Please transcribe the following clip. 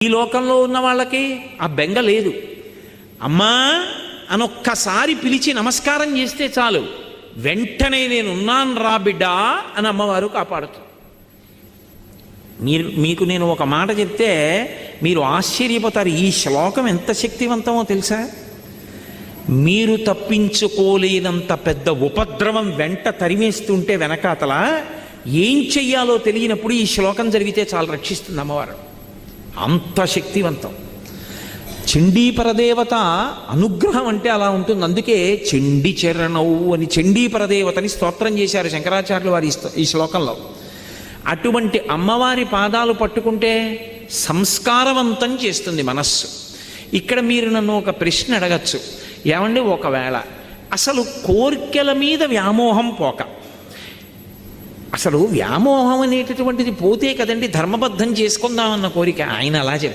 ఈ లోకంలో ఉన్న వాళ్ళకి ఆ బెంగ లేదు. అమ్మా అనొక్కసారి పిలిచి నమస్కారం చేస్తే చాలు, వెంటనే నేనున్నాను రా బిడ్డా అని అమ్మవారు కాపాడుతుంది. మీకు నేను ఒక మాట చెప్తే మీరు ఆశ్చర్యపోతారు. ఈ శ్లోకం ఎంత శక్తివంతమో తెలుసా? మీరు తప్పించుకోలేనంత పెద్ద ఉపద్రవం వెంట తరిమేస్తుంటే వెనకాతల ఏం చెయ్యాలో తెలియనప్పుడు ఈ శ్లోకం జరిగితే చాలా రక్షిస్తుంది అమ్మవారు. అంత శక్తివంతం. చండీ పరదేవత అనుగ్రహం అంటే అలా ఉంటుంది. అందుకే చండీ చరణవు అని చండీ పరదేవతని స్తోత్రం చేశారు శంకరాచార్యులు వారి ఈ శ్లోకంలో. అటువంటి అమ్మవారి పాదాలు పట్టుకుంటే సంస్కారవంతం చేస్తుంది మనస్సు. ఇక్కడ మీరు నన్ను ఒక ప్రశ్న అడగచ్చు, ఏమండి ఒకవేళ అసలు కోర్కెల మీద వ్యామోహం పోక, అసలు వ్యామోహం అనేటటువంటిది పోతే కదండి ధర్మబద్ధం చేసుకుందామన్న కోరిక. ఆయన అలా చెప్పారు.